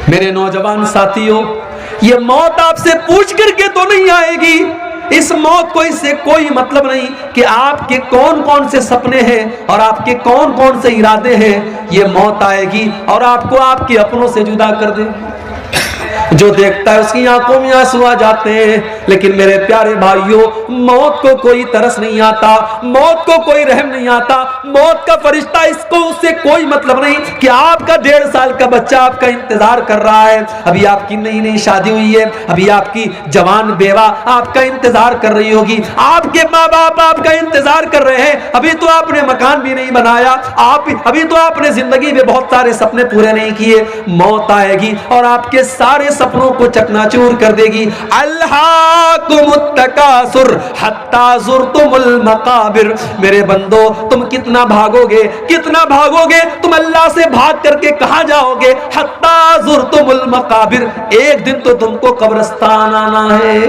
मेरे नौजवान साथियों, ये मौत आपसे पूछ करके तो नहीं आएगी। इस मौत को इससे कोई मतलब नहीं कि आपके कौन कौन से सपने हैं और आपके कौन कौन से इरादे हैं। ये मौत आएगी और आपको आपके अपनों से जुदा कर देगी। जो देखता है उसकी आंखों में आंसू आ जाते हैं। लेकिन मेरे प्यारे भाइयों, मौत को कोई तरस नहीं आता, मौत को कोई रहम नहीं आता। मौत का फरिश्ता, इसको उससे कोई मतलब नहीं कि आपका 1.5 साल का बच्चा आपका इंतजार कर रहा है, अभी आपकी नई नई शादी हुई है, अभी आपकी जवान बेवा आपका इंतजार कर रही होगी, आपके माँ बाप आपका इंतजार कर रहे हैं, अभी तो आपने मकान भी नहीं बनाया, अभी तो आपने जिंदगी में बहुत सारे सपने पूरे नहीं किए। मौत आएगी और आपके सारे सपनों को चकनाचूर कर देगी। अल्हाकुमुत्तकासुर हत्ता ज़ुरतुमुल मकाबिर। मेरे बंदो, तुम कितना भागोगे, कितना भागोगे, तुम अल्लाह से भाग करके कहां जाओगे? हत्ता ज़ुरतुमुल मकाबिर, एक दिन तो तुमको कब्रिस्तान आना है।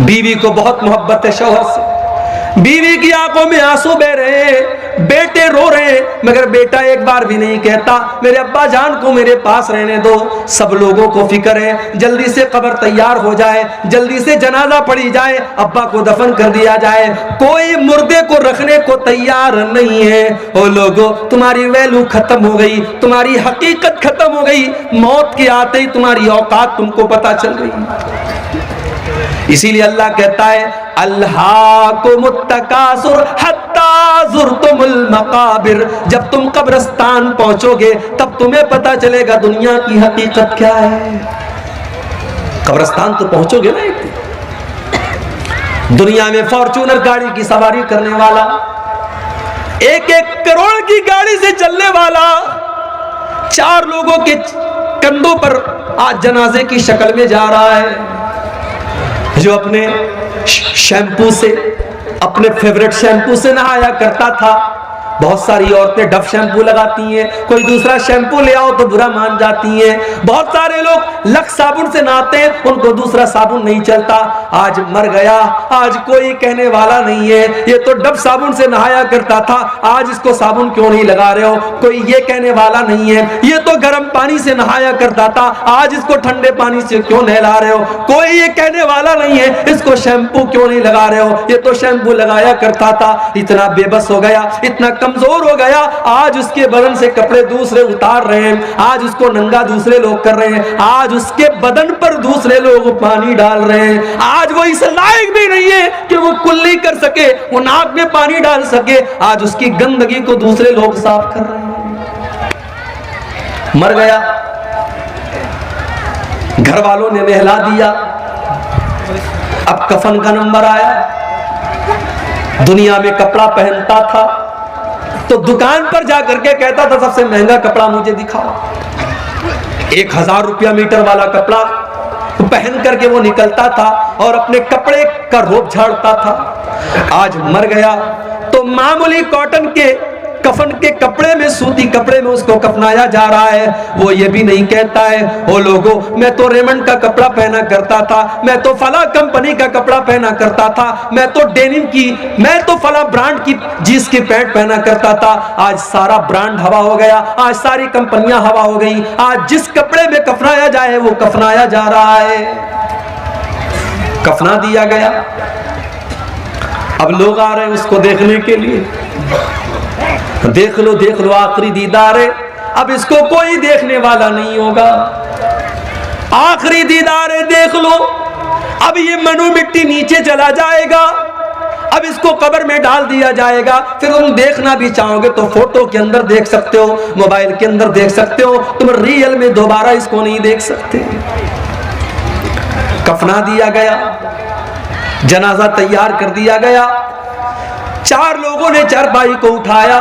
बीवी को बहुत मोहब्बत है शौहर से, बीवी की आंखों में आंसू बह रहे हैं, बेटे रो रहे हैं, मगर बेटा एक बार भी नहीं कहता मेरे अब्बा जान को मेरे पास रहने दो। सब लोगों को फिक्र है जल्दी से कब्र तैयार हो जाए, जल्दी से जनाजा पड़ी जाए, अब्बा को दफन कर दिया जाए। कोई मुर्दे को रखने को तैयार नहीं है। ओ लोगों, तुम्हारी वैल्यू खत्म हो गई, तुम्हारी हकीकत खत्म हो गई। मौत के आते ही तुम्हारी औकात तुमको पता चल गई। इसीलिए अल्लाह कहता है अल्हाकुमुत्तकासुर हत्ता ज़ुरतुमुल मकाबिर। जब तुम कब्रिस्तान पहुंचोगे तब तुम्हें पता चलेगा दुनिया की हकीकत क्या है। कब्रिस्तान तो पहुंचोगे ना एक दिन। दुनिया में फॉर्च्यूनर गाड़ी की सवारी करने वाला, 1-1 करोड़ की गाड़ी से चलने वाला, 4 लोगों के कंधों पर आज जनाजे की शक्ल में जा रहा है। जो अपने शैम्पू से, अपने फेवरेट शैम्पू से नहाया करता था। बहुत सारी औरतें डव शैम्पू लगाती हैं, कोई दूसरा शैम्पू ले आओ तो बुरा मान जाती हैं। बहुत सारे लोग लक्स साबुन से नहाते हैं, उनको दूसरा साबुन नहीं चलता। आज मर गया, आज कोई कहने वाला नहीं है ये तो डव साबुन से नहाया करता था, आज इसको साबुन क्यों नहीं लगा रहे हो, कोई ये कहने वाला नहीं है। ये तो गर्म पानी से नहाया करता था, आज इसको ठंडे पानी से क्यों नहला रहे हो, कोई ये कहने वाला नहीं है। इसको शैम्पू क्यों नहीं लगा रहे हो, ये तो शैम्पू लगाया करता था। इतना बेबस हो गया, इतना कमजोर हो गया, आज उसके बदन से कपड़े दूसरे उतार रहे हैं, आज उसको नंगा दूसरे लोग कर रहे हैं, आज उसके बदन पर दूसरे लोग पानी डाल रहे हैं। आज वो इस लायक भी नहीं है कि वो कुल्ली कर सके, वो नाक में पानी डाल सके, आज उसकी गंदगी को दूसरे लोग साफ कर रहे हैं। मर गया, घर वालों ने नहला दिया, अब कफन का नंबर आया। दुनिया में कपड़ा पहनता था तो दुकान पर जाकर के कहता था सबसे महंगा कपड़ा मुझे दिखाओ। 1000 रुपया मीटर वाला कपड़ा पहन करके वो निकलता था और अपने कपड़े का रोब झाड़ता था। आज मर गया तो मामूली कॉटन के कफन के कपड़े में, सूती कपड़े में उसको कफनाया जा रहा है। वो ये भी नहीं कहता है ओ लोगों मैं तो रेमंड का कपड़ा पहना करता था, मैं तो फला कंपनी का कपड़ा पहना करता था, मैं तो डेनिम की, मैं तो फला ब्रांड की जींस की पैंट पहना करता था। आज सारा ब्रांड हवा हो गया, आज सारी कंपनियां हवा हो गई, आज जिस कपड़े में कफनाया जाए वो कफनाया जा रहा है। कफना दिया गया, अब लोग आ रहे हैं उसको देखने के लिए। देख लो आखिरी दीदार है, अब इसको कोई देखने वाला नहीं होगा। आखिरी दीदार है, देख लो। अब ये मनु मिट्टी नीचे चला जाएगा, अब इसको कब्र में डाल दिया जाएगा। फिर तुम देखना भी चाहोगे तो फोटो के अंदर देख सकते हो, मोबाइल के अंदर देख सकते हो, तुम रियल में दोबारा इसको नहीं देख सकते। कफना दिया गया, जनाजा तैयार कर दिया गया, 4 लोगों ने चारपाई को उठाया,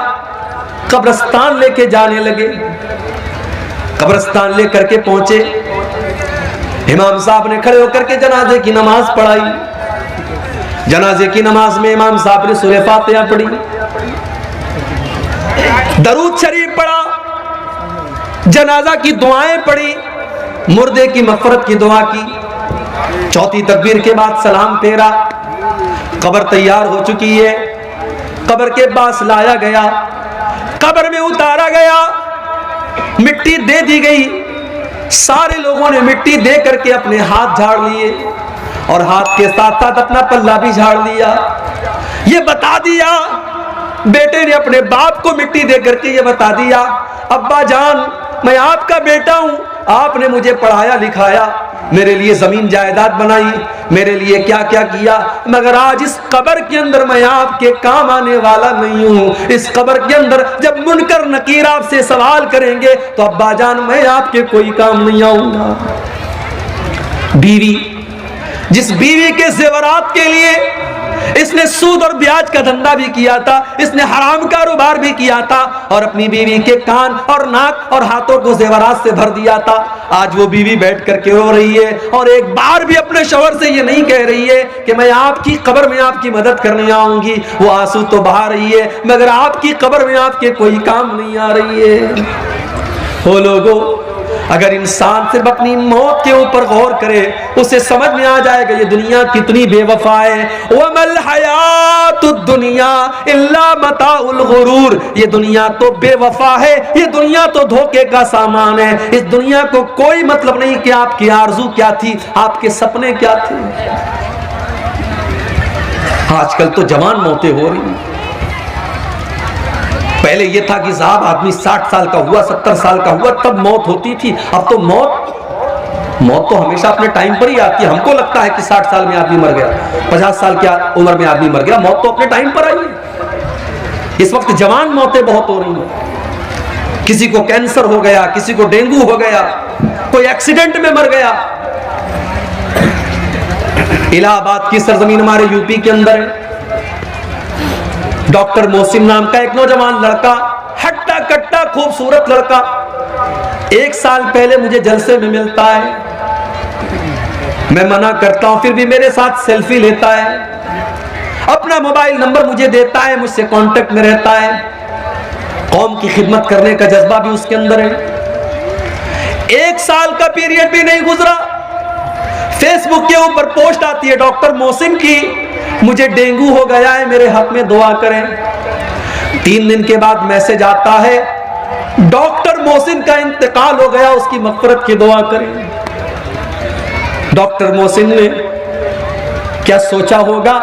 कब्रिस्तान लेके जाने लगे। कब्रिस्तान लेकर के पहुंचे, इमाम साहब ने खड़े होकर के जनाजे की नमाज पढ़ाई। जनाजे की नमाज में इमाम साहब ने सूरह फातिहा पढ़ी, दरूद शरीफ पढ़ा, जनाजा की दुआएं पढ़ी, मुर्दे की मग़फ़िरत की दुआ की। चौथी तकबीर के बाद सलाम फेरा। कब्र तैयार हो चुकी है, कब्र के पास लाया गया, कब्र में उतारा गया, मिट्टी दे दी गई, सारे लोगों ने मिट्टी दे करके अपने हाथ झाड़ लिए और हाथ के साथ साथ अपना पल्ला भी झाड़ लिया। ये बता दिया, बेटे ने अपने बाप को मिट्टी दे करके ये बता दिया, अब्बा जान मैं आपका बेटा हूं, आपने मुझे पढ़ाया लिखाया, मेरे लिए जमीन जायदाद बनाई, मेरे लिए क्या क्या किया, मगर आज इस कब्र के अंदर मैं आपके काम आने वाला नहीं हूं। इस कब्र के अंदर जब मुनकर नकीर आपसे सवाल करेंगे तो अब्बा जान मैं आपके कोई काम नहीं आऊंगा। बीवी, जिस बीवी के जेवरात के लिए इसने सूद और ब्याज का धंधा भी किया था, इसने हराम कारोबार भी किया था और अपनी बीवी के कान और नाक और हाथों को जेवरात से भर दिया था, आज वो बीवी बैठ करके रो रही है और एक बार भी अपने शौहर से ये नहीं कह रही है कि मैं आपकी कब्र में आपकी मदद करने आऊंगी। वो आंसू तो बहा रही है मगर आपकी कब्र में आपके कोई काम नहीं आ रही है। हो लोगों, अगर इंसान सिर्फ अपनी मौत के ऊपर गौर करे उसे समझ में आ जाएगा ये दुनिया कितनी बेवफा है। वमल हयातुद दुनिया इल्ला मताउल गुरूर, ये दुनिया तो बेवफा है, ये दुनिया तो धोखे का सामान है। इस दुनिया को कोई मतलब नहीं कि आपकी आरज़ू क्या थी, आपके सपने क्या थे। आजकल तो जवान मौतें हो रही हैं। पहले यह था कि साहब आदमी 60 साल का हुआ, 70 साल का हुआ तब मौत होती थी, अब तो मौत तो हमेशा अपने टाइम पर ही आती है। हमको लगता है कि 60 साल में आदमी मर गया, 50 साल की उम्र में आदमी मर गया, मौत तो अपने टाइम पर आई है। इस वक्त जवान मौतें बहुत हो रही हैं। किसी को कैंसर हो गया, किसी को डेंगू हो गया, कोई एक्सीडेंट में मर गया। इलाहाबाद की सरजमीन हमारे यूपी के अंदर है। डॉक्टर मोहसिन नाम का एक नौजवान लड़का, हट्टा कट्टा खूबसूरत लड़का, 1 साल पहले मुझे जलसे में मिलता है। मैं मना करता हूं फिर भी मेरे साथ सेल्फी लेता है, अपना मोबाइल नंबर मुझे देता है, मुझसे कांटेक्ट में रहता है। कौम की खिदमत करने का जज्बा भी उसके अंदर है। 1 साल का पीरियड भी नहीं गुजरा, फेसबुक के ऊपर पोस्ट आती है डॉक्टर मोहसिन की, मुझे डेंगू हो गया है, मेरे हक में दुआ करें। 3 दिन के बाद मैसेज आता है, डॉक्टर मोहसिन का इंतकाल हो गया, उसकी मग़फ़िरत की दुआ करें। डॉक्टर मोहसिन ने क्या सोचा होगा,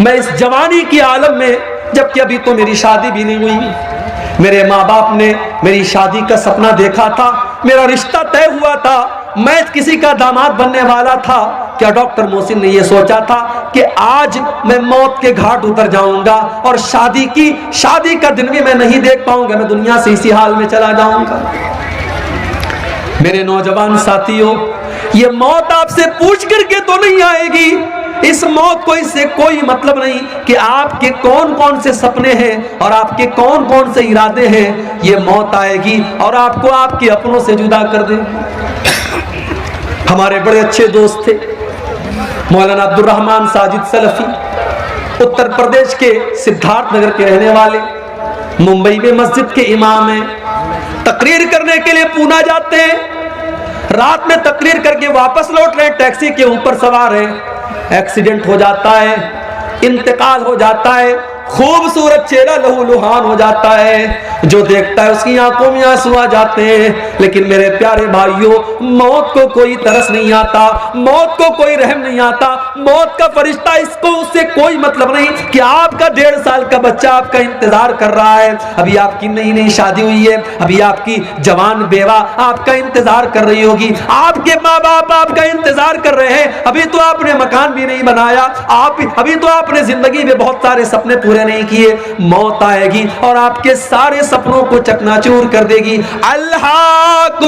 मैं इस जवानी की आलम में, जबकि अभी तो मेरी शादी भी नहीं हुई, मेरे माँ बाप ने मेरी शादी का सपना देखा था, मेरा रिश्ता तय हुआ था, मैं किसी का दामाद बनने वाला था। क्या डॉक्टर मोहसिन ने यह सोचा था कि आज मैं मौत के घाट उतर जाऊंगा और शादी का दिन भी मैं नहीं देख पाऊंगा, मैं दुनिया से इसी हाल में चला जाऊंगा। मेरे नौजवान साथियों, ये मौत आपसे पूछ करके तो नहीं आएगी, इस मौत को इससे कोई मतलब नहीं कि आपके कौन कौन से सपने हैं और आपके कौन कौन से इरादे हैं। ये मौत आएगी और आपको आपके अपनों से जुदा कर देगी। हमारे बड़े अच्छे दोस्त थे मौलाना अब्दुल रहमान साजिद सलफी, उत्तर प्रदेश के सिद्धार्थ नगर के रहने वाले, मुंबई में मस्जिद के इमाम हैं। तकरीर करने के लिए पूना जाते हैं, रात में तकरीर करके वापस लौट रहे, टैक्सी के ऊपर सवार हैं, एक्सीडेंट हो जाता है, इंतकाल हो जाता है, खूबसूरत चेहरा लहूलुहान हो जाता है, जो देखता है उसकी आंखों में आंसू आ जाते हैं। लेकिन मेरे प्यारे भाइयों, मौत को कोई तरस नहीं आता, मौत को कोई रहम नहीं आता, मौत का फरिश्ता, इसको उससे कोई मतलब नहीं कि आपका 1.5 साल का बच्चा आपका इंतजार कर रहा है, अभी आपकी नई नई शादी हुई है, अभी आपकी जवान बेवा आपका इंतजार कर रही होगी, आपके माँ बाप आपका इंतजार कर रहे हैं, अभी तो आपने मकान भी नहीं बनाया, अभी तो आपने जिंदगी में बहुत सारे सपने पूरे नहीं किए। मौत आएगी और आपके सारे सपनों को चकनाचूर कर देगी। अल्हाकुमुत्तकासुर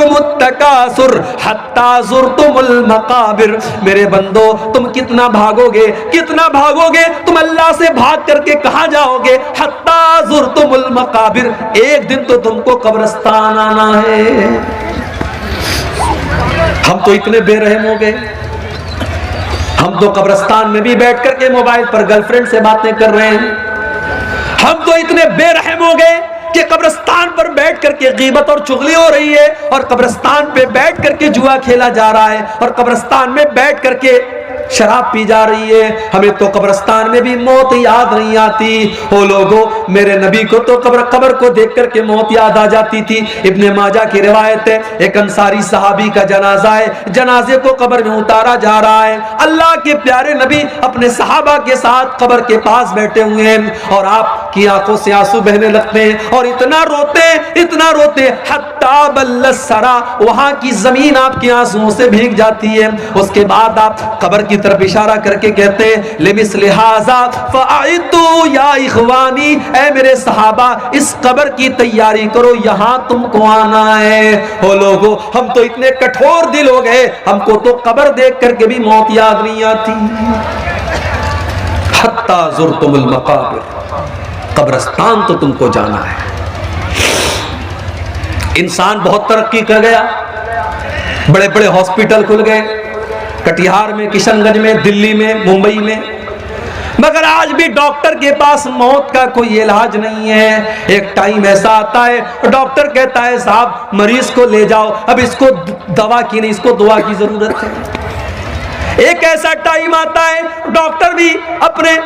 हत्ता ज़ुरतुमुल मकाबिर, मेरे बंदो तुम कितना भागोगे, कितना भागोगे, तुम अल्लाह से भाग करके कहां जाओगे। हत्ता ज़ुरतुमुल मकाबिर, एक दिन तो तुमको कब्रिस्तान आना है। हम तो इतने बेरहम हो गए, हम तो कब्रिस्तान में भी बैठ करके मोबाइल पर गर्लफ्रेंड से बातें कर रहे हैं। हम तो इतने बेरहम हो गए कि कब्रिस्तान पर बैठ करके गीबत और चुगली हो रही है और कब्रिस्तान पे बैठ करके जुआ खेला जा रहा है और कब्रिस्तान में बैठ करके शराब पी जा रही है, हमें तो कब्रिस्तान में भी मौत याद नहीं आती। ओ लोगों, मेरे नबी को तो कब्र को देख करके मौत याद आ जाती थी। इब्ने माजा की रिवायत है, एक अंसारी सहाबी का जनाजा है, जनाजे को कब्र में उतारा जा रहा है। अल्लाह के प्यारे नबी अपने सहाबा के साथ कब्र के पास बैठे हुए हैं और आपकी आंखों से आंसू बहने लगते हैं और इतना रोते हत्ता बल्लसरा, वहां की जमीन आपके आंसुओं से भीग जाती है। उसके बाद आप कब्र की तरफ इशारा करके कहते हैं, लिमिस लिहाजा फआइतु या इखवानी, ऐ मेरे सहाबा इस कब्र की तैयारी करो, यहां तुमको आना है। हो लोगों, हम तो इतने कठोर दिल हो गए, हमको तो कब्र देख करके भी मौत याद नहीं आती। हत्ता ज़ुरतुमुल मक़ाबिर, कब्रिस्तान तो तुमको जाना है। इंसान बहुत तरक्की कर गया, बड़े बड़े हॉस्पिटल खुल गए, कटिहार में, किशनगंज में, दिल्ली में, मुंबई में, मगर आज भी डॉक्टर के पास मौत का कोई इलाज नहीं है। एक टाइम ऐसा आता है, डॉक्टर कहता है साहब मरीज को ले जाओ, अब इसको दवा की नहीं, इसको दुआ की जरूरत है। एक ऐसा टाइम आता है, डॉक्टर भी अपने,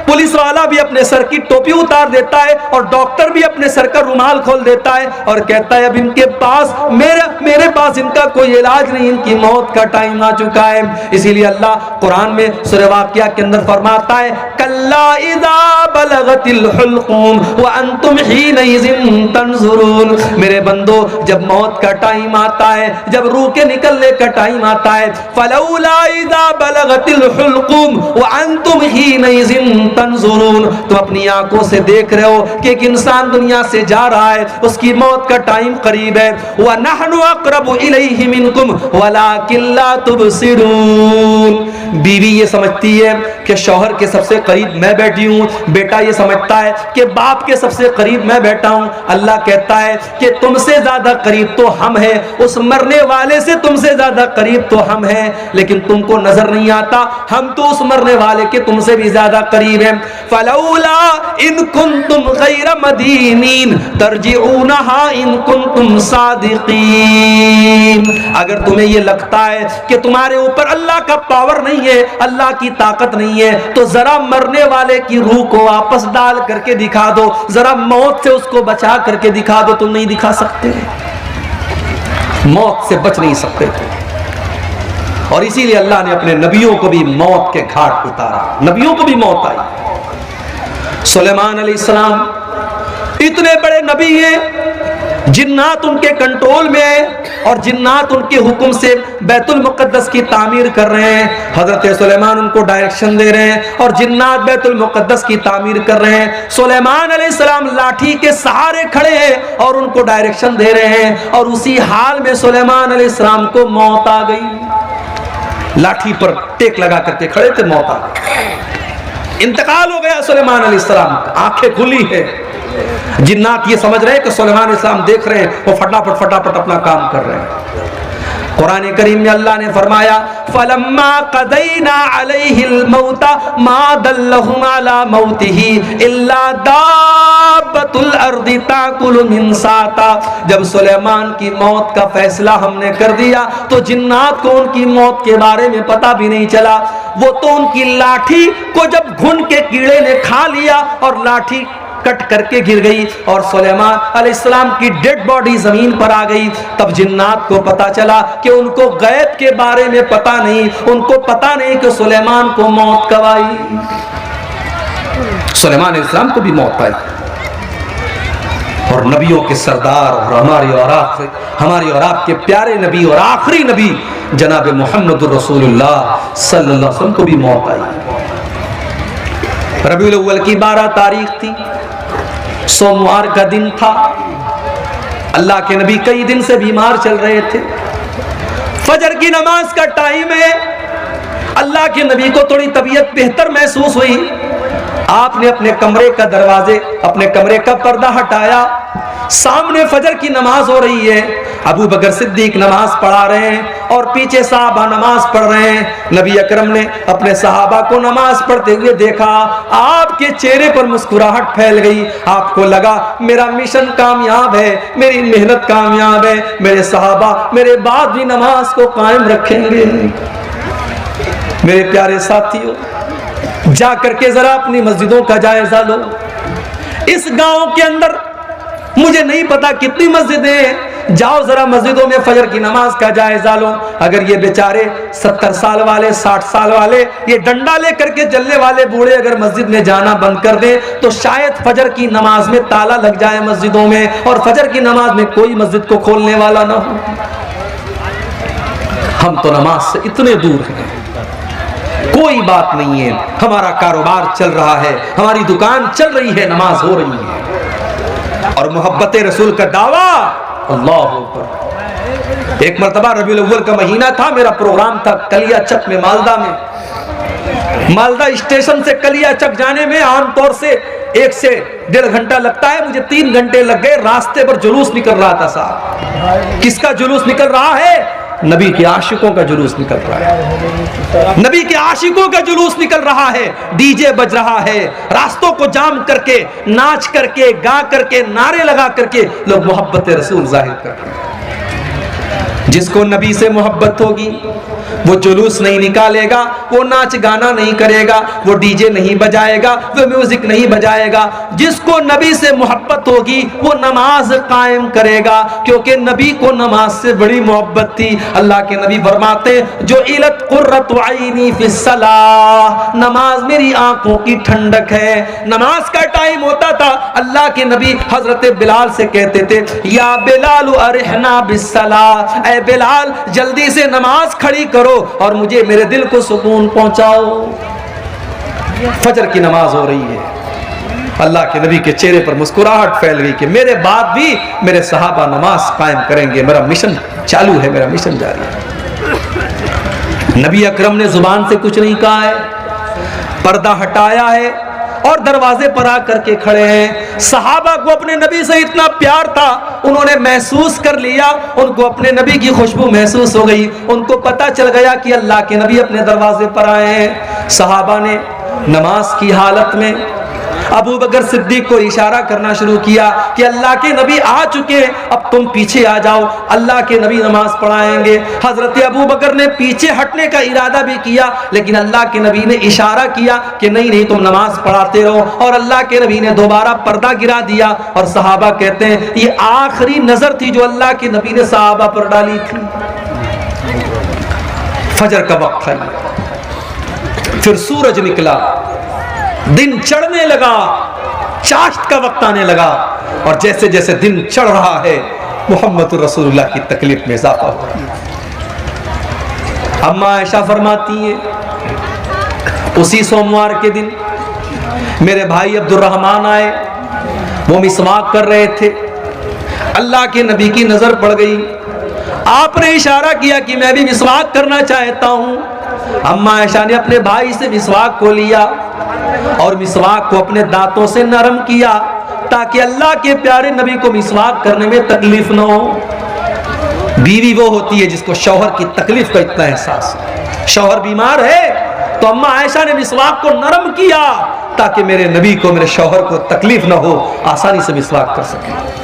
पुलिस वाला भी अपने सर की टोपी उतार देता है और डॉक्टर भी अपने सर का रुमाल खोल देता है और कहता है अब इनके पास, मेरे पास इनका कोई इलाज नहीं, इनकी मौत का टाइम आ चुका है। इसीलिए अल्लाह कुरान में सूरह वाक़िया के अंदर फरमाता है, कल्ला इज़ा बलगतिल हुल्क़ूम व अंतुम हीनइज़िन तंज़ुरून, मेरे बंदो जब मौत का टाइम आता है, जब रूह के निकलने का टाइम आता है, फलौला इज़ा बलगतिल हुल्क़ूम व अंतुम हीनइज़िन तंज़ुरून, तुम अपनी आंखों से देख रहे हो कि एक इंसान दुनिया से जा रहा है, उसकी मौत का टाइम करीब है। व नहनु अक़रबु इलैहि मिनकुम वलाकिन ला तुबसिरून, बीवी ये समझती है कि शौहर के सबसे करीब मैं बैठी हूँ, बेटा ये समझता है कि बाप के सबसे करीब मैं बैठा हूँ। अल्लाह कहता है कि तुमसे ज्यादा करीब तो हम हैं, उस मरने वाले से तुमसे ज्यादा करीब तो हम हैं, लेकिन तुमको नजर नहीं आता, हम तो उस मरने वाले के तुमसे भी ज्यादा करीब हैं। फलौला इन कुंतुम गैर मदीनीन तरजिऊनहा इन कुंतुम सादिकीन, अगर तुम्हें ये लगता है कि तुम्हारे ऊपर अल्लाह का पावर नहीं है, अल्लाह की ताकत नहीं है, तो जरा मरने वाले की रूह को वापस डाल करके दिखा दो, जरा मौत से उसको बचा करके दिखा दो। तुम नहीं दिखा सकते, मौत से बच नहीं सकते तुम। और इसीलिए अल्लाह ने अपने नबियों को भी मौत के घाट उतारा, नबियों को भी मौत आई। सुलेमान अलैहिस्सलाम इतने बड़े नबी हैं, जिन्नात उनके कंट्रोल में है और जिन्नात उनके हुक्म से बैतुल मुक़द्दस की तामीर कर रहे हैं। हजरत सुलेमान उनको डायरेक्शन दे रहे हैं और जिन्नात बैतुल मुक़द्दस की तामीर कर रहे हैं। सुलेमान अलैहिस्सलाम लाठी के सहारे खड़े हैं और उनको डायरेक्शन दे रहे हैं, और उसी हाल में सुलेमान अलैहिस्सलाम को मौत आ गई। लाठी पर टेक लगा करके खड़े थे, मौत आ गई, इंतकाल हो गया सुलेमान अलैहिस्सलाम, आंखें खुली है। जिन्नात ये समझ रहे हैं कि सुलेमान अलैहिस्सलाम देख रहे हैं, वो फटाफट अपना काम कर रहे हैं। कुरान करीम में अल्लाह ने फरमाया, फलम्मा क़दैना अलैहिल मौता मा दल्लहुम अला मौतिही इल्ला दाब्बतुल अर्दि ताकुलु मिन साता, जब सुलेमान की मौत का फैसला हमने कर दिया तो जिन्नात को उनकी मौत के बारे में पता भी नहीं चला। वो तो उनकी लाठी को जब घुन के कीड़े ने खा लिया और लाठी कट करके गिर गई और सुलेमान अलैहिस्सलाम की डेड बॉडी जमीन पर आ गई। तब जिन्नात को पता चला कि उनको गैब के बारे में पता नहीं, उनको पता नहीं कि सुलेमान को मौत कब आई। सुलेमान अलैहिस्सलाम को भी मौत आई। और नबियों के सरदार और हमारी और आपके प्यारे नबी और आखिरी नबी जनाब मोहम्मद रसूलुल्लाह सल्लल्लाहु अलैहि वसल्लम को भी मौत आई। रबीउल अव्वल की 12 तारीख थी, सोमवार का दिन था। अल्लाह के नबी कई दिन से बीमार चल रहे थे। फजर की नमाज का टाइम है, अल्लाह के नबी को थोड़ी तबीयत बेहतर महसूस हुई। आपने अपने कमरे का पर्दा हटाया, सामने फजर की नमाज हो रही है। अबू बकर सिद्दीक नमाज पढ़ा रहे हैं और पीछे साहबा नमाज पढ़ रहे हैं। नबी अकरम ने अपने सहाबा को नमाज पढ़ते हुए देखा, आपके चेहरे पर मुस्कुराहट फैल गई। आपको लगा मेरा मिशन कामयाब है, मेरी मेहनत कामयाब है, मेरे सहाबा मेरे बाद भी नमाज को कायम रखेंगे। मेरे प्यारे साथियों, जा करके जरा अपनी मस्जिदों का जायजा लो। इस गांव के अंदर मुझे नहीं पता कितनी मस्जिदें हैं, जाओ जरा मस्जिदों में फजर की नमाज का जायजा लो। अगर ये बेचारे 70 साल वाले, 60 साल वाले, ये डंडा लेकर के चलने वाले बूढ़े अगर मस्जिद में जाना बंद कर दें तो शायद फजर की नमाज में ताला लग जाए मस्जिदों में, और फजर की नमाज में कोई मस्जिद को खोलने वाला ना हो। हम तो नमाज से इतने दूर हैं, कोई बात नहीं है, हमारा कारोबार चल रहा है, हमारी दुकान चल रही है, नमाज हो रही है, और मोहब्बत रसूल का दावा। अल्लाह अकबर। एक मरतबा रबीउल अव्वल का महीना था, मेरा प्रोग्राम था कलियाचक में, मालदा में। मालदा स्टेशन से कलियाचक जाने में आमतौर से 1 से 1.5 घंटा लगता है, मुझे 3 घंटे लग गए। रास्ते पर जुलूस निकल रहा था साहब। किसका जुलूस निकल रहा है? नबी के आशिकों का जुलूस निकल रहा है। नबी के आशिकों का जुलूस निकल रहा है, डीजे बज रहा है, रास्तों को जाम करके, नाच करके, गा करके, नारे लगा करके लोग मोहब्बत रसूल जाहिर कर रहे हैं। जिसको नबी से मोहब्बत होगी वो जुलूस नहीं निकालेगा, वो नाच गाना नहीं करेगा, वो डीजे नहीं बजाएगा, वो म्यूजिक नहीं बजाएगा। जिसको नबी से मोहब्बत होगी वो नमाज कायम करेगा, क्योंकि नबी को नमाज से बड़ी मोहब्बत थी। अल्लाह के नबी फरमाते जो इलत कुर्रतु ऐनी फिस्सलाह, नमाज मेरी आंखों की ठंडक है। नमाज का टाइम होता था, अल्लाह के नबी हजरत बिलाल से कहते थे या बिलाल अरहना बिस्सलाह, ऐ बिलाल जल्दी से नमाज खड़ी करो और मुझे मेरे दिल को सुकून पहुंचाओ। फजर की नमाज हो रही है, अल्लाह के नबी के चेहरे पर मुस्कुराहट फैल गई कि मेरे बाद भी मेरे सहाबा नमाज कायम करेंगे, मेरा मिशन चालू है, मेरा मिशन जारी है। नबी अकरम ने जुबान से कुछ नहीं कहा है, पर्दा हटाया है और दरवाजे पर आकर के खड़े हैं। सहाबा को अपने नबी से इतना प्यार था, उन्होंने महसूस कर लिया, उनको अपने नबी की खुशबू महसूस हो गई, उनको पता चल गया कि अल्लाह के नबी अपने दरवाजे पर आए हैं। सहाबा ने नमाज की हालत में अबू बकर सिद्दीक को इशारा करना शुरू किया कि अल्लाह के नबी आ चुके हैं, अब तुम पीछे आ जाओ, अल्लाह के नबी नमाज पढ़ाएंगे। हजरत अबू बकर ने पीछे हटने का इरादा भी किया, लेकिन अल्लाह के नबी ने इशारा किया कि नहीं नहीं तुम नमाज पढ़ाते रहो, और अल्लाह के नबी ने दोबारा पर्दा गिरा दिया। और सहाबा कहते हैं ये आखिरी नजर थी जो अल्लाह के नबी ने सहाबा पर डाली थी। फजर का वक्त था, फिर सूरज निकला, दिन चढ़ने लगा, चाश्त का वक्त आने लगा, और जैसे जैसे दिन चढ़ रहा है मोहम्मद रसूलुल्लाह की तकलीफ में इजाफा हो रहा है। अम्मा आयशा फरमाती है उसी सोमवार के दिन मेरे भाई अब्दुर्रहमान आए, वो मिसवाक कर रहे थे, अल्लाह के नबी की नजर पड़ गई, आपने इशारा किया कि मैं भी मिसवाक करना चाहता हूं। अम्मा आयशा ने अपने भाई से मिसवाक को लिया और मिसवाक को अपने दांतों से नरम किया ताकि अल्लाह के प्यारे नबी को मिसवाक करने में तकलीफ न हो। बीवी वो होती है जिसको शौहर की तकलीफ का इतना एहसास है। शौहर बीमार है तो अम्मा आयशा ने मिसवाक को नरम किया ताकि मेरे नबी को, मेरे शौहर को तकलीफ न हो, आसानी से मिसवाक कर सके।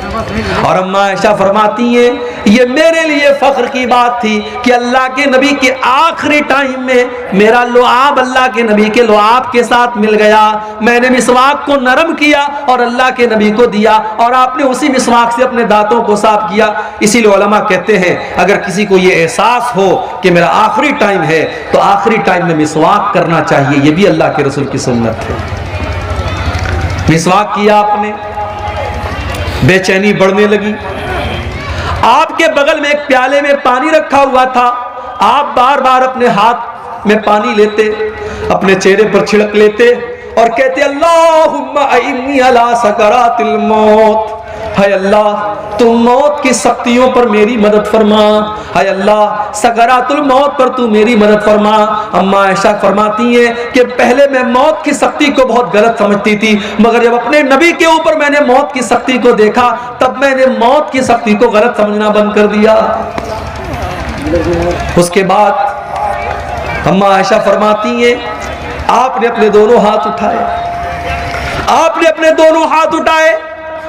और अम्मा आयशा फरमाती हैं ये मेरे लिए फख्र की बात थी कि अल्लाह के नबी के आखिरी टाइम में मेरा लुआब अल्लाह के नबी के लुआब के साथ मिल गया। मैंने मिसवाक को नरम किया और अल्लाह के नबी को दिया, और आपने उसी मिसवाक से अपने दांतों को साफ किया। इसीलिए उलमा कहते हैं अगर किसी को ये एहसास हो कि मेरा आखिरी टाइम है तो आखिरी टाइम में मिसवाक करना चाहिए, ये भी अल्लाह के रसूल की सुन्नत है। मिसवाक किया आपने, बेचैनी बढ़ने लगी। आपके बगल में एक प्याले में पानी रखा हुआ था, आप बार बार अपने हाथ में पानी लेते, अपने चेहरे पर छिड़क लेते और कहते अल्लाहुम्मा इन्नी अला सकरातिल मौत, हाय अल्लाह तू मौत की सख्तियों पर मेरी मदद फरमा, हाय अल्लाह सकरातुल मौत पर तू मेरी मदद फरमा। अम्मा आयशा फरमाती है कि पहले मैं मौत की सख्ती को बहुत गलत समझती थी, मगर जब अपने नबी के ऊपर मैंने मौत की सख्ती को देखा तब मैंने मौत की सख्ती को गलत समझना बंद कर दिया। उसके बाद अम्मा आयशा फरमाती है आपने अपने दोनों हाथ उठाए, आपने अपने दोनों हाथ उठाए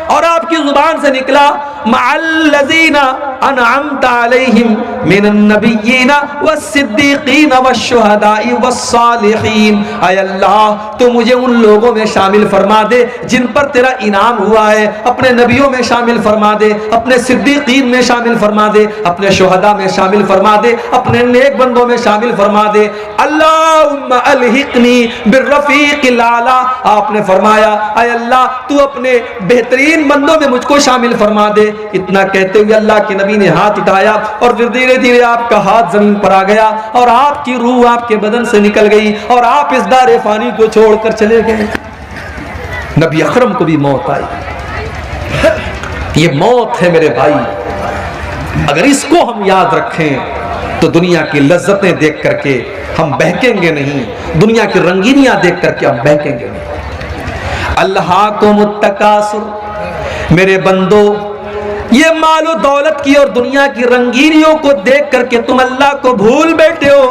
और आपकी जुबान से निकला मअल्लज़ीना अनअमता अलैहिम मिनन नबिय्यीना वस्सिद्दीक़ीना वश्शुहदाई वस्सालिहीन। ऐ अल्लाह तू मुझे उन लोगों में शामिल फरमा दे जिन पर तेरा इनाम हुआ है, अपने नबियों में शामिल फरमा दे, अपने सिद्दीकीन में शामिल फरमा दे, अपने शुहदा में शामिल फरमा दे, अपने नेक बंदों में शामिल फरमा दे। अल्लाहुम्मा अलहिकनी बिर्रफीकिल आला। आपने फरमाया ऐ अल्लाह तू अपने बेहतरीन बंदों में मुझको शामिल फरमा दे। इतना कहते हुए अल्लाह के नबी ने हाथ उठाया और फिर धीरे धीरे आपका हाथ जमीन पर आ गया और आपकी रूह आपके बदन से निकल गई और आप इस दारे फानी को छोड़कर चले गए। नबी अकरम को भी मौत आई। ये मौत है मेरे भाई, अगर इसको हम याद रखें तो दुनिया की लज्जतें देख करके हम बहकेंगे नहीं, दुनिया की रंगीनियां देख करके हम बहकेंगे नहीं। अल्लाह को मुत्तकासुर, मेरे बंदो ये मालो दौलत की और दुनिया की रंगीनियों को देख करके तुम अल्लाह को भूल बैठे हो।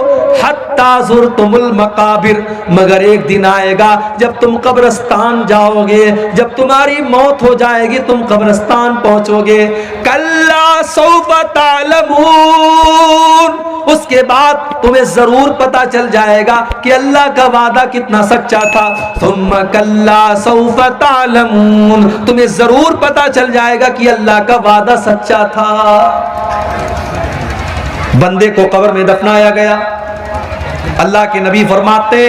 हत्ता ज़ुरतुमुल मकाबिर, मगर एक दिन आएगा जब तुम कब्रिस्तान जाओगे, जब तुम्हारी मौत हो जाएगी, तुम कब्रिस्तान पहुंचोगे। कल्ला सौफ़ तालमून, उसके बाद तुम्हें जरूर पता चल जाएगा कि अल्लाह का वादा कितना सच्चा था। सुम्मा कल्ला सौफ़ तालमून, तुम्हें जरूर पता चल जाएगा कि अल्लाह का वादा सच्चा था। बंदे को कब्र में दफनाया गया। अल्लाह के नबी फरमाते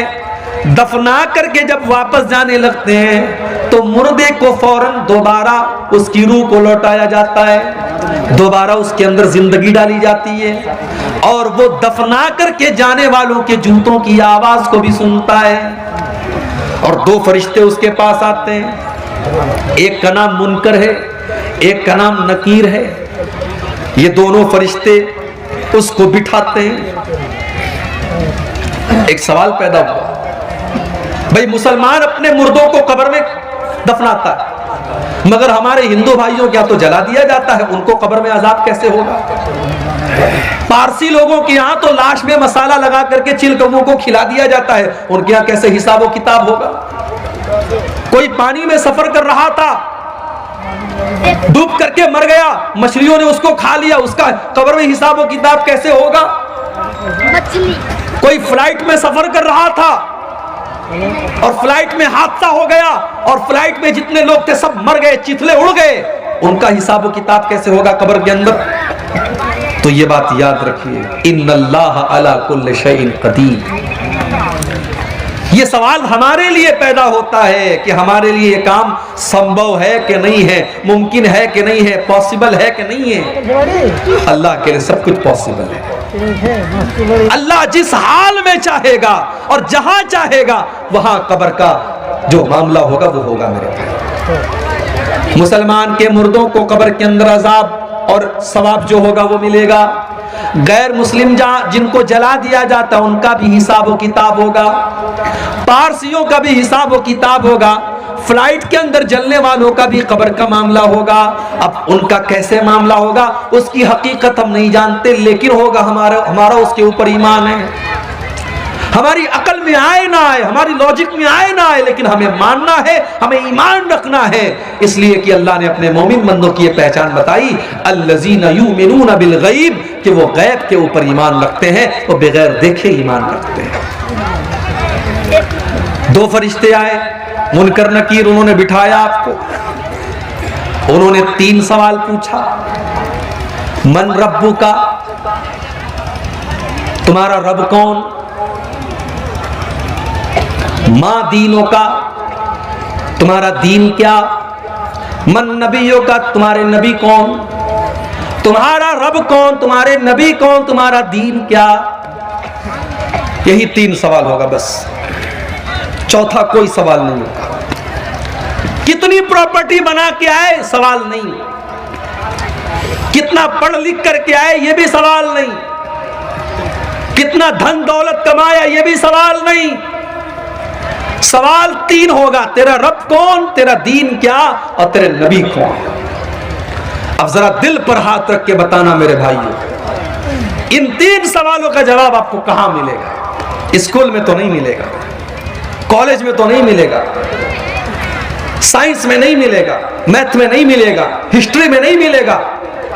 दफना करके जब वापस जाने लगते हैं तो मुर्दे को फौरन दोबारा उसकी रूह को लौटाया जाता है, दोबारा उसके अंदर जिंदगी डाली जाती है और वो दफना करके जाने वालों के जूतों की आवाज को भी सुनता है। और दो फरिश्ते उसके पास आते हैं, एक का नाम मुनकर है, एक का नाम नकीर है। ये दोनों फरिश्ते उसको बिठाते हैं। एक सवाल पैदा हुआ, भाई मुसलमान अपने मुर्दों को कब्र में दफनाता है, मगर हमारे हिंदू भाइयों क्या तो जला दिया जाता है, उनको कब्र में अजाब कैसे होगा? पारसी लोगों के यहाँ तो लाश में मसाला लगा करके चिलकौओं को खिला दिया जाता है, उनके यहाँ कैसे हिसाब व किताब होगा? कोई पानी में सफर कर रहा था, डूब करके मर गया, मछलियों ने उसको खा लिया, उसका कब्र में हिसाब व किताब कैसे होगा? कोई फ्लाइट में सफर कर रहा था और फ्लाइट में हादसा हो गया और फ्लाइट में जितने लोग थे सब मर गए, चिथले उड़ गए, उनका हिसाब व किताब कैसे होगा कब्र के अंदर? तो ये बात याद रखिए, इन्नल्लाह अला कुल्लि शैइन कदीर। ये सवाल हमारे लिए पैदा होता है कि हमारे लिए ये काम संभव है कि नहीं है, मुमकिन है कि नहीं है, पॉसिबल है कि नहीं है। अल्लाह के लिए सब कुछ पॉसिबल है। अल्लाह जिस हाल में चाहेगा और जहां चाहेगा वहां कब्र का जो मामला होगा वो होगा। मेरे भाई, मुसलमान के मुर्दों को कब्र के अंदर अजाब और सवाब जो होगा वो मिलेगा। गैर मुस्लिम जिनको जला दिया जाता उनका भी हिसाब व किताब होगा, पारसियों का भी हिसाब व किताब होगा, फ्लाइट के अंदर जलने वालों का भी कब्र का मामला होगा। अब उनका कैसे मामला होगा उसकी हकीकत हम नहीं जानते, लेकिन होगा, हमारा उसके ऊपर ईमान है। हमारी अकल में आए ना आए, हमारी लॉजिक में आए ना आए, लेकिन हमें मानना है, हमें ईमान रखना है। इसलिए कि अल्लाह ने अपने मोमिन बंदों की ये पहचान बताई, अल्लज़ीना युमिनूना बिल गैब, कि वो गैब के ऊपर ईमान रखते हैं, वो बगैर देखे ईमान रखते हैं। दो फरिश्ते आए, मुनकर नकीर, उन्होंने बिठाया आपको, उन्होंने 3 सवाल पूछा। मन रब्बुका, तुम्हारा रब कौन? माँ दीनों का, तुम्हारा दीन क्या? मन नबियों का, तुम्हारे नबी कौन? तुम्हारा रब कौन, तुम्हारे नबी कौन, तुम्हारा दीन क्या? यही 3 सवाल होगा बस, चौथा कोई सवाल नहीं होगा। कितनी प्रॉपर्टी बना के आए, सवाल नहीं। कितना पढ़ लिख करके आए, ये भी सवाल नहीं। कितना धन दौलत कमाया, ये भी सवाल नहीं। सवाल 3 होगा, तेरा रब कौन, तेरा दीन क्या और तेरे नबी कौन। अब जरा दिल पर हाथ रख के बताना मेरे भाइयों, इन 3 सवालों का जवाब आपको कहां मिलेगा? स्कूल में तो नहीं मिलेगा, कॉलेज में तो नहीं मिलेगा, साइंस में नहीं मिलेगा, मैथ में नहीं मिलेगा, हिस्ट्री में नहीं मिलेगा,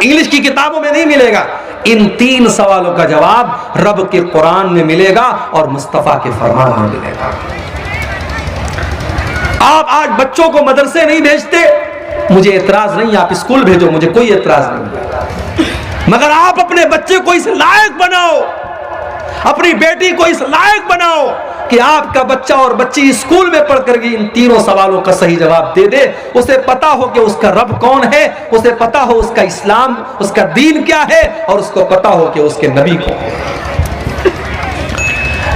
इंग्लिश की किताबों में नहीं मिलेगा। इन 3 सवालों का जवाब रब के कुरान में मिलेगा और मुस्तफा के फरमान में मिलेगा। आप आज बच्चों को मदरसे नहीं भेजते, मुझे एतराज नहीं, आप स्कूल भेजो, मुझे कोई एतराज नहीं, मगर आप अपने बच्चे को इस लायक बनाओ, अपनी बेटी को इस लायक बनाओ कि आपका बच्चा और बच्ची स्कूल में पढ़ कर इन 3 सवालों का सही जवाब दे दे। उसे पता हो कि उसका रब कौन है, उसे पता हो उसका इस्लाम, उसका दीन क्या है, और उसको पता हो कि उसके नबी कौन है।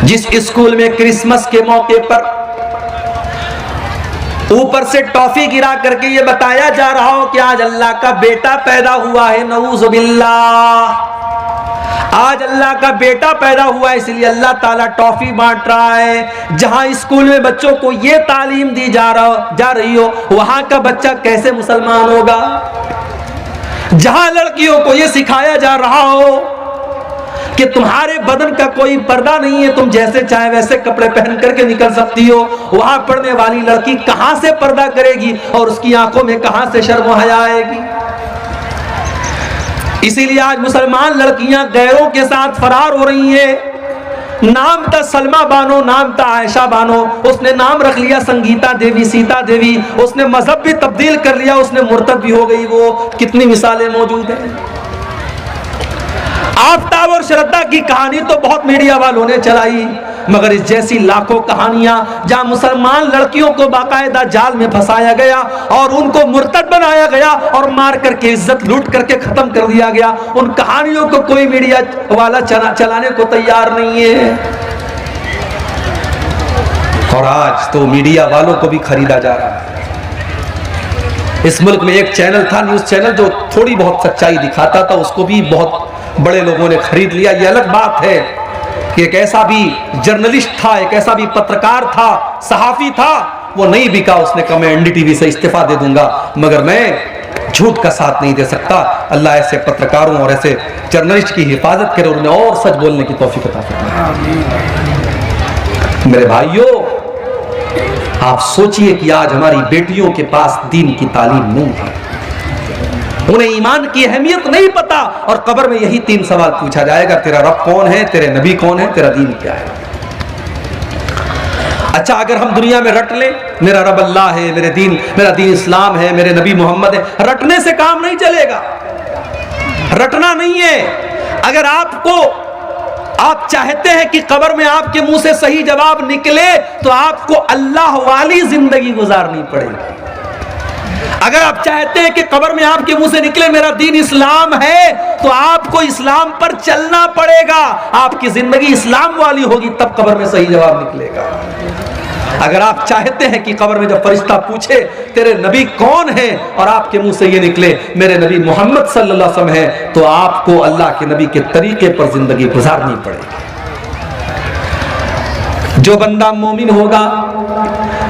जिस स्कूल में क्रिसमस के मौके पर ऊपर से टॉफी गिरा करके ये बताया जा रहा हो कि आज अल्लाह का बेटा पैदा हुआ है, नऊज़ बिल्लाह, आज अल्लाह का बेटा पैदा हुआ है इसलिए अल्लाह ताला टॉफी बांट रहा है, जहां स्कूल में बच्चों को ये तालीम दी जा रही हो, वहां का बच्चा कैसे मुसलमान होगा? जहां लड़कियों को ये सिखाया जा रहा हो कि तुम्हारे बदन का कोई पर्दा नहीं है, तुम जैसे चाहे वैसे कपड़े पहन करके निकल सकती हो, वहां पढ़ने वाली लड़की कहां से पर्दा करेगी और उसकी आंखों में कहां से शर्म हया आएगी? इसीलिए आज मुसलमान लड़कियां गैरों के साथ फरार हो रही हैं। नाम था सलमा बानो, नाम था आयशा बानो, उसने नाम रख लिया संगीता देवी, सीता देवी, उसने मजहब भी तब्दील कर लिया, उसने मुर्तद भी हो गई। वो कितनी मिसालें मौजूद हैं। आफताब और श्रद्धा की कहानी तो बहुत मीडिया वालों ने चलाई, मगर इस जैसी लाखों कहानियां जहां मुसलमान लड़कियों को बाकायदा जाल में फंसाया गया और उनको मुर्तद बनाया गया और मार करके इज्जत लूट करके खत्म कर दिया गया, उन कहानियों को कोई मीडिया वाला चलाने को तैयार नहीं है। और आज तो मीडिया वालों को भी खरीदा जा रहा है। इस मुल्क में एक चैनल था, न्यूज चैनल, जो थोड़ी बहुत सच्चाई दिखाता था, उसको भी बहुत बड़े लोगों ने खरीद लिया। ये अलग बात है कि एक ऐसा भी जर्नलिस्ट था, एक ऐसा भी पत्रकार था, सहाफी था, वो नहीं बिका, उसने कहा मैं एनडीटीवी से इस्तीफा दे दूंगा, मगर मैं झूठ का साथ नहीं दे सकता। अल्लाह ऐसे पत्रकारों और ऐसे जर्नलिस्ट की हिफाजत करे और उन्हें और सच बोलने की तौफीक अता फरमाए। मेरे भाइयों, आप सोचिए कि आज हमारी बेटियों के पास दीन की तालीम नहीं है, उन्हें ईमान की अहमियत नहीं पता, और कब्र में यही 3 सवाल पूछा जाएगा, तेरा रब कौन है, तेरे नबी कौन है, तेरा दीन क्या है। अच्छा, अगर हम दुनिया में रट लें मेरा रब अल्लाह है, मेरा दीन इस्लाम है, मेरे नबी मोहम्मद है, रटने से काम नहीं चलेगा। रटना नहीं है। अगर आप चाहते हैं कि कब्र में आपके मुंह से सही जवाब निकले तो आपको अल्लाह वाली जिंदगी गुजारनी पड़ेगी। अगर आप चाहते हैं कि कब्र में आपके मुंह से निकले मेरा दीन इस्लाम है, तो आपको इस्लाम पर चलना पड़ेगा। आपकी जिंदगी इस्लाम वाली होगी तब कब्र में सही जवाब निकलेगा। अगर आप चाहते हैं कि कब्र में जब फरिश्ता पूछे तेरे नबी कौन है और आपके मुंह से ये निकले मेरे नबी मोहम्मद सल्लल्लाहु अलैहि वसल्लम है, तो आपको अल्लाह के नबी के तरीके पर जिंदगी गुजारनी पड़ेगी। जो बंदा मोमिन होगा,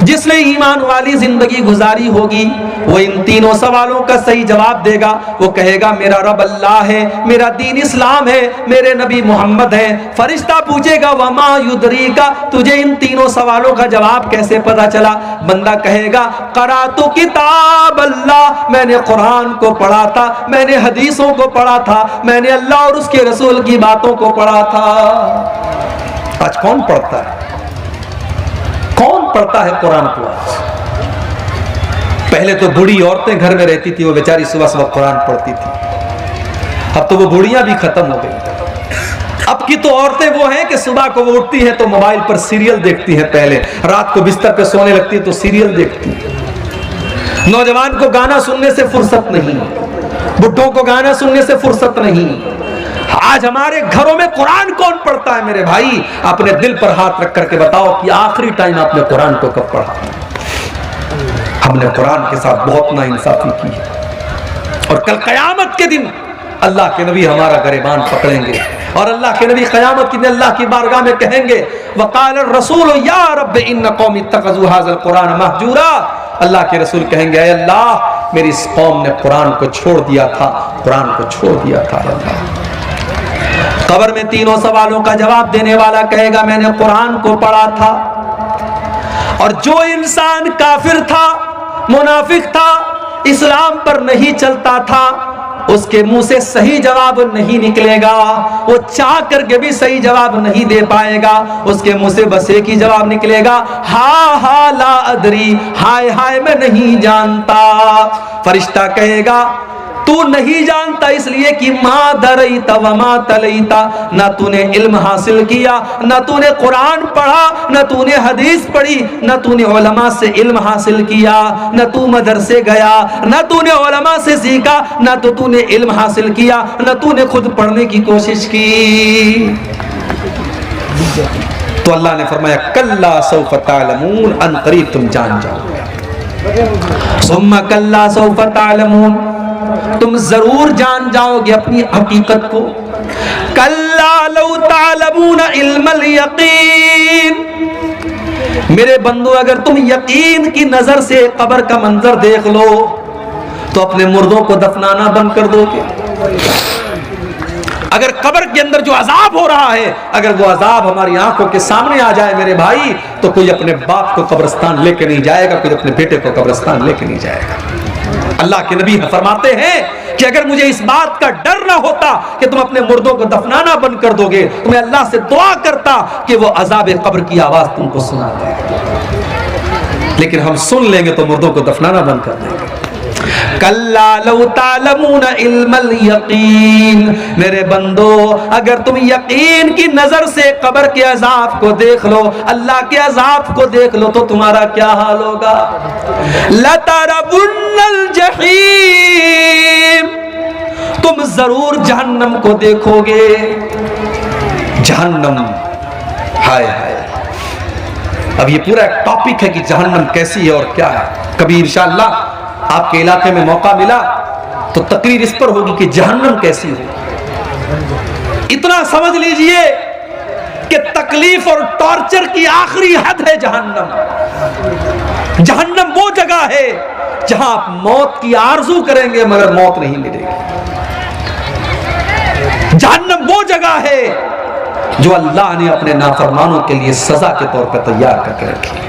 जिसने ईमान वाली जिंदगी गुजारी होगी, वो इन 3 सवालों का सही जवाब देगा। वो कहेगा मेरा रब अल्लाह है, मेरा दीन इस्लाम है, मेरे नबी मोहम्मद है। फरिश्ता पूछेगा वमा युदरीका, तुझे इन 3 सवालों का जवाब कैसे पता चला? बंदा कहेगा करातु किताब अल्लाह, मैंने कुरान को पढ़ा था, मैंने हदीसों को पढ़ा था, मैंने अल्लाह और उसके रसूल की बातों को पढ़ा था। आज कौन पढ़ता है? कौन पढ़ता है कुरान को? पहले तो बूढ़ी औरतें घर में रहती थी, वो बेचारी सुबह सुबह कुरान पढ़ती थी। अब तो वो बूढ़ियां भी खत्म हो गई। अब की तो औरतें वो हैं कि सुबह को वो उठती हैं तो मोबाइल पर सीरियल देखती हैं, पहले रात को बिस्तर पे सोने लगती है तो सीरियल देखती है। नौजवान को गाना सुनने से फुर्सत नहीं, बुढ़ों को गाना सुनने से फुर्सत नहीं। आज हमारे घरों में कुरान कौन पढ़ता है? मेरे भाई, अपने दिल पर हाथ रख करके बताओ कि आखिरी टाइम आपने कुरान को कब पढ़ा? हमने कुरान के साथ बहुत नाइंसाफी की है। और कल कयामत के दिन अल्लाह के नबी हमारा गिरबान पकड़ेंगे और अल्लाह के नबी कयामत के दिन अल्लाह की बारगाह में कहेंगे वक़ाल रसूल या रब इन्न कौमी इत्तखज़ू हाज़ल कुरान महजूरा। अल्लाह के रसूल कहेंगे ऐ अल्लाह, मेरी इस कौम ने कुरान को छोड़ दिया था, कुरान को छोड़ दिया था। कब्र में 3 सवालों का जवाब देने वाला कहेगा मैंने कुरान को पढ़ा था। और जो इंसान काफिर था मुनाफिक था, इस्लाम पर नहीं चलता था, उसके मुंह से सही जवाब नहीं निकलेगा, वो चाह करके भी सही जवाब नहीं दे पाएगा, उसके मुंह से बस एक ही जवाब निकलेगा, हा हा ला अदरी, हाय हाय मैं नहीं जानता। फरिश्ता कहेगा तू नहीं जानता इसलिए कि माँ दरईता व माँ तलईता, ना तूने इल्म हासिल किया, ना तूने कुरान पढ़ा, ना तूने हदीस पढ़ी, ना तूने उलमा से इल्म हासिल किया, ना तू मदरसे गया, ना तूने उलमा से सीखा, ना तो तूने इल्म हासिल किया, ना तूने खुद पढ़ने की कोशिश की। तो अल्लाह ने फरमाया कल्ला सौफ तालमून, अन करीब तुम जान जाओगे। सुम्मा कल्ला सौफ तालमून, तुम जरूर जान जाओगे अपनी हकीकत को। कल्ला लौ तालमून इल्मल यकीन, मेरे बंदो अगर तुम यकीन की नजर से कब्र का मंजर देख लो तो अपने मुर्दों को दफनाना बंद कर दोगे। अगर कब्र के अंदर जो अजाब हो रहा है, अगर वो अजाब हमारी आंखों के सामने आ जाए मेरे भाई, तो कोई अपने बाप को कब्रिस्तान लेके नहीं जाएगा, कोई अपने बेटे को कब्रिस्तान लेके नहीं जाएगा। अल्लाह के नबी फरमाते हैं कि अगर मुझे इस बात का डर ना होता कि तुम अपने मुर्दों को दफनाना बंद कर दोगे, तो मैं अल्लाह से दुआ करता कि वो अजाब कब्र की आवाज तुमको सुना दे। लेकिन हम सुन लेंगे तो मुर्दों को दफनाना बंद कर देंगे। कल्ला लौ तालमून इल्मल यकीन, मेरे बंदो अगर तुम यकीन की नजर से कब्र के अजाब को देख लो, अल्लाह के अजाब को देख लो, तो तुम्हारा क्या हाल होगा। लतरबुन्नल जहीम, तुम जरूर जहन्नम को देखोगे। जहन्नम, हाय हाय, अब ये पूरा टॉपिक है कि जहन्नम कैसी है और क्या है। कभी इंशाअल्लाह आपके इलाके में मौका मिला तो तकरीर इस पर होगी कि जहन्नम कैसी हो। इतना समझ लीजिए कि तकलीफ और टॉर्चर की आखिरी हद है जहन्नम। जहन्नम वो जगह है जहां आप मौत की आरजू करेंगे मगर मौत नहीं मिलेगी। जहन्नम वो जगह है जो अल्लाह ने अपने नाफरमानों के लिए सजा के तौर पर तैयार करके रखी है।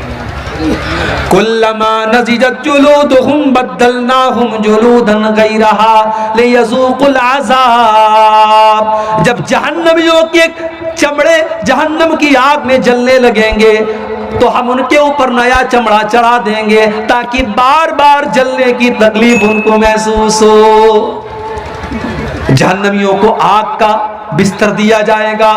कुल्लमा नज़िजत जुलूदुहुम बद्दलनाहुम जुलूदन गैरहा लियज़ूक़ुल अज़ाब, जब जहन्नमियों के चमड़े जहन्नम की आग में जलने लगेंगे तो हम उनके ऊपर नया चमड़ा चढ़ा देंगे ताकि बार बार जलने की तकलीफ उनको महसूस हो। जहन्नमियों को आग का बिस्तर दिया जाएगा।